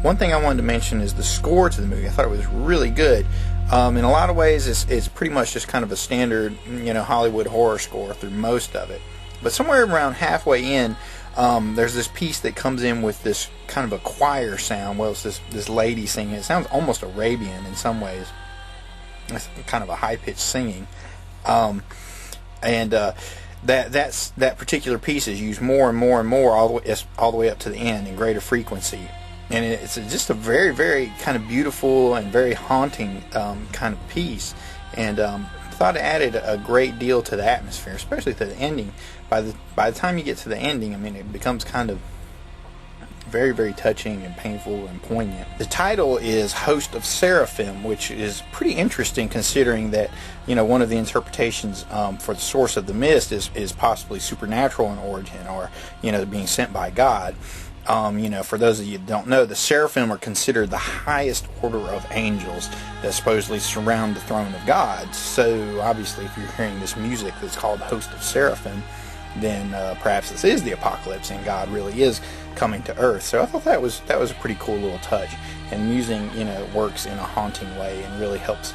One thing I wanted to mention is the score to the movie. I thought it was really good. In a lot of ways, it's pretty much just kind of a standard, Hollywood horror score through most of it. But somewhere around halfway in, there's this piece that comes in with this kind of a choir sound. Well, it's this lady singing. It sounds almost Arabian in some ways. It's kind of a high-pitched singing. That particular piece is used more and more and more all the way up to the end in greater frequency. And it's just a very, very kind of beautiful and very haunting kind of piece. And I thought it added a great deal to the atmosphere, especially to the ending. By the time you get to the ending, I mean, it becomes kind of very, very touching and painful and poignant. The title is Host of Seraphim, which is pretty interesting considering that, one of the interpretations for the source of the mist is possibly supernatural in origin, or, being sent by God. For those of you that don't know, the seraphim are considered the highest order of angels that supposedly surround the throne of God. So obviously, if you're hearing this music that's called Host of Seraphim, then perhaps this is the apocalypse and God really is coming to earth. So I thought that was a pretty cool little touch. And musing, works in a haunting way and really helps,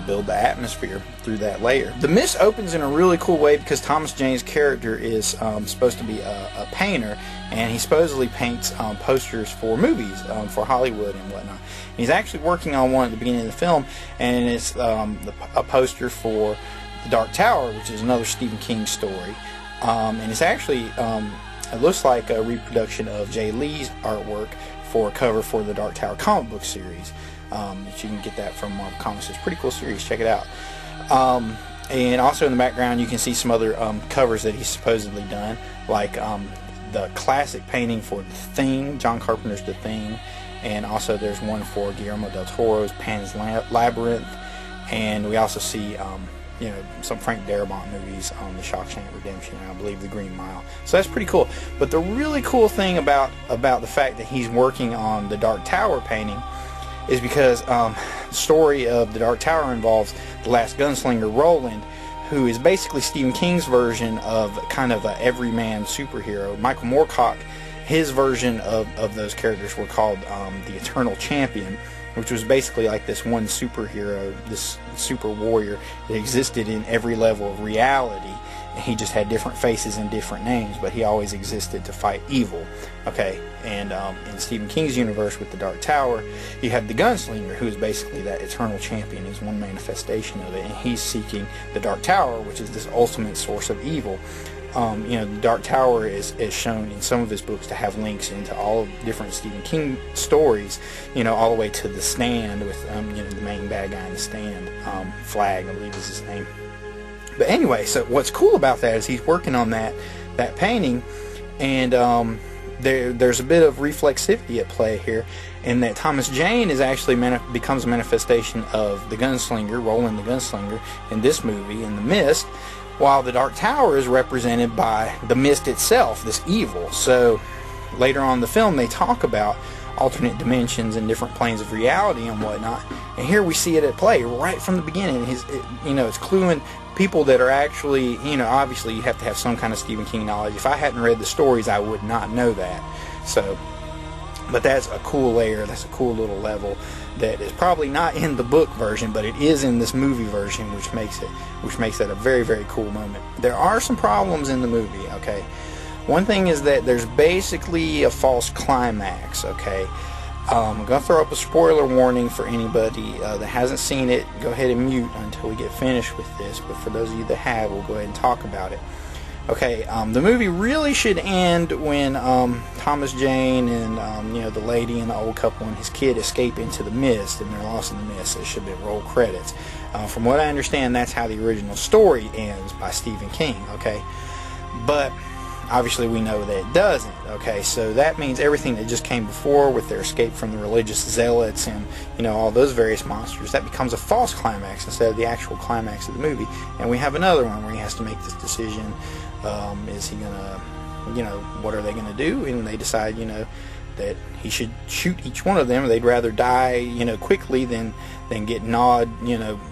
build the atmosphere through that layer. The Mist opens in a really cool way because Thomas Jane's character is supposed to be a painter, and he supposedly paints posters for movies, for Hollywood and whatnot. And he's actually working on one at the beginning of the film, and it's a poster for The Dark Tower, which is another Stephen King story. And it's actually, it looks like a reproduction of Jay Lee's artwork for a cover for the Dark Tower comic book series. That you can get that from Marvel Comics. It's a pretty cool series. Check it out. And also in the background, you can see some other covers that he's supposedly done, like the classic painting for The Thing, John Carpenter's The Thing, and also there's one for Guillermo del Toro's Pan's Labyrinth, and we also see some Frank Darabont movies, The Shawshank Redemption, and I believe The Green Mile. So that's pretty cool. But the really cool thing about the fact that he's working on the Dark Tower painting is because the story of the Dark Tower involves the last gunslinger, Roland, who is basically Stephen King's version of kind of a everyman superhero. Michael Moorcock, his version of those characters were called the Eternal Champion, which was basically like this one superhero, this super warrior that existed in every level of reality. And he just had different faces and different names, but he always existed to fight evil. Okay, and in Stephen King's universe with the Dark Tower, you have the Gunslinger, who is basically that eternal champion, is one manifestation of it, and he's seeking the Dark Tower, which is this ultimate source of evil. The Dark Tower is shown in some of his books to have links into all different Stephen King stories, all the way to The Stand with, the main bad guy in The Stand, Flag, I believe is his name. But anyway, so what's cool about that is he's working on that painting, and there's a bit of reflexivity at play here, in that Thomas Jane is actually becomes a manifestation of the Gunslinger, Roland the Gunslinger, in this movie, in The Mist, while the Dark Tower is represented by the Mist itself, this evil. So later on in the film, they talk about alternate dimensions and different planes of reality and whatnot, and here we see it at play right from the beginning. It's cluing people that are actually, obviously you have to have some kind of Stephen King knowledge. If I hadn't read the stories, I would not know that. So, but that's a cool layer, that's a cool little level that is probably not in the book version, but it is in this movie version, which makes it a very, very cool moment. There are some problems in the movie, okay? One thing is that there's basically a false climax, okay? I'm going to throw up a spoiler warning for anybody that hasn't seen it. Go ahead and mute until we get finished with this, but for those of you that have, we'll go ahead and talk about it. Okay, the movie really should end when Thomas Jane and the lady and the old couple and his kid escape into the mist, and they're lost in the mist. It should be roll credits. From what I understand, that's how the original story ends by Stephen King. Okay, but obviously we know that it doesn't. Okay, so that means everything that just came before with their escape from the religious zealots and all those various monsters, that becomes a false climax instead of the actual climax of the movie. And we have another one where he has to make this decision. Is he gonna, what are they gonna do? And they decide, that he should shoot each one of them. They'd rather die, quickly than get gnawed,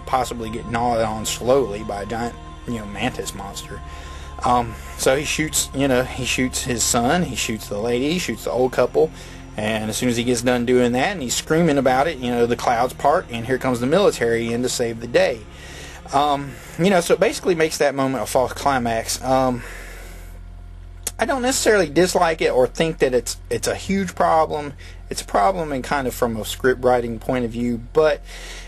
possibly get gnawed on slowly by a giant, mantis monster. So he shoots his son, he shoots the lady, he shoots the old couple, And as soon as he gets done doing that and he's screaming about it, you know, the clouds part and here comes the military in to save the day. You know, so it basically makes that moment a false climax. I don't necessarily dislike it or think that it's a huge problem. It's a problem and kind of from a script writing point of view, but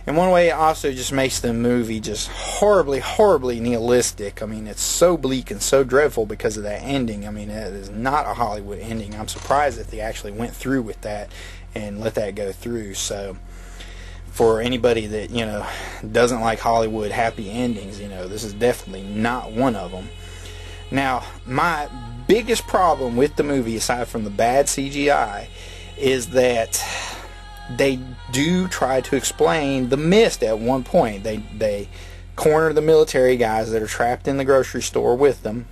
in one way it also just makes the movie just horribly nihilistic. I mean, it's so bleak and so dreadful because of that ending. I mean, it is not a Hollywood ending. I'm surprised that they actually went through with that and let that go through. So for anybody that, you know, doesn't like Hollywood happy endings, you know, this is definitely not one of them. Now, my biggest problem with the movie, aside from the bad CGI, is that they do try to explain the mist at one point. They corner the military guys that are trapped in the grocery store with them,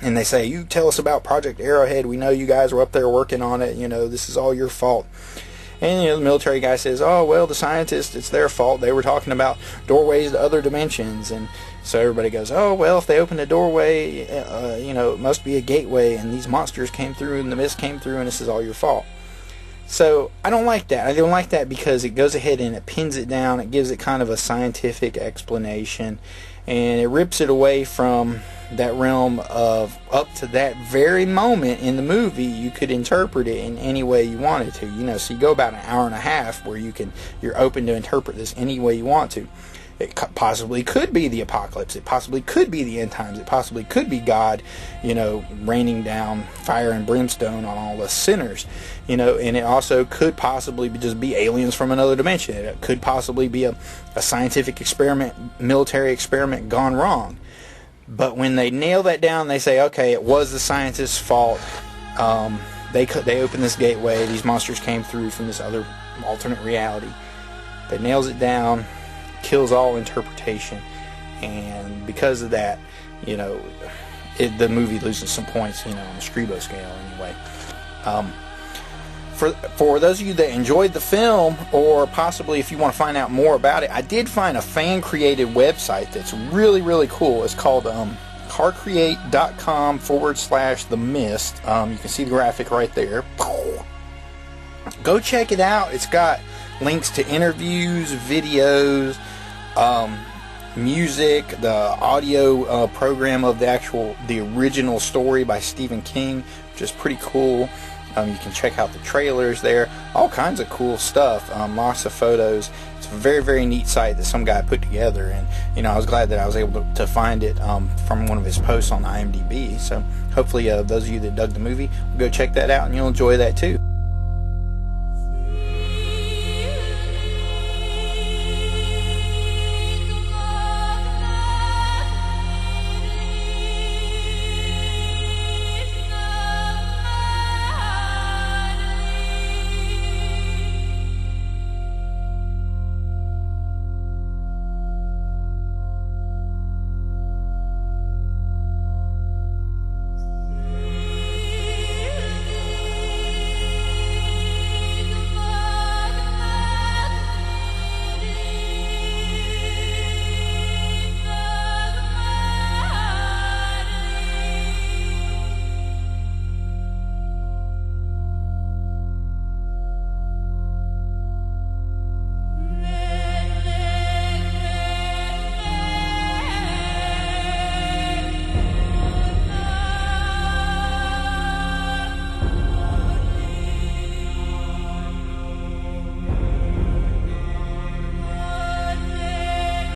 and they say, you tell us about Project Arrowhead, we know you guys were up there working on it, you know, this is all your fault. And, you know, the military guy says, oh, well, the scientists, it's their fault, they were talking about doorways to other dimensions. And so everybody goes, oh, well, if they opened a doorway, you know, it must be a gateway, and these monsters came through, and the mist came through, and this is all your fault. So I don't like that. I don't like that because it goes ahead and it pins it down. It gives it kind of a scientific explanation, and it rips it away from that realm of up to that very moment in the movie you could interpret it in any way you wanted to. You know, so you go about an hour and a half where you're open to interpret this any way you want to. It possibly could be the apocalypse. It possibly could be the end times. It possibly could be God, you know, raining down fire and brimstone on all the sinners, you know, and it also could possibly just be aliens from another dimension. It could possibly be a scientific experiment, military experiment gone wrong. But when they nail that down, they say, okay, it was the scientists' fault. They opened this gateway. These monsters came through from this other alternate reality. That nails it down, kills all interpretation, and because of that, you know, the movie loses some points, you know, on the Streebo scale anyway. For those of you that enjoyed the film, or possibly if you want to find out more about it, I did find a fan-created website that's really cool. It's called carcreate.com/The Mist. You can see the graphic right there. Go check it out. It's got links to interviews, videos, music, the audio program of the original story by Stephen King, which is pretty cool. You can check out the trailers there, all kinds of cool stuff, lots of photos. It's a very neat site that some guy put together, and you know, I was glad that I was able to find it from one of his posts on IMDb. So hopefully those of you that dug the movie will go check that out and you'll enjoy that too.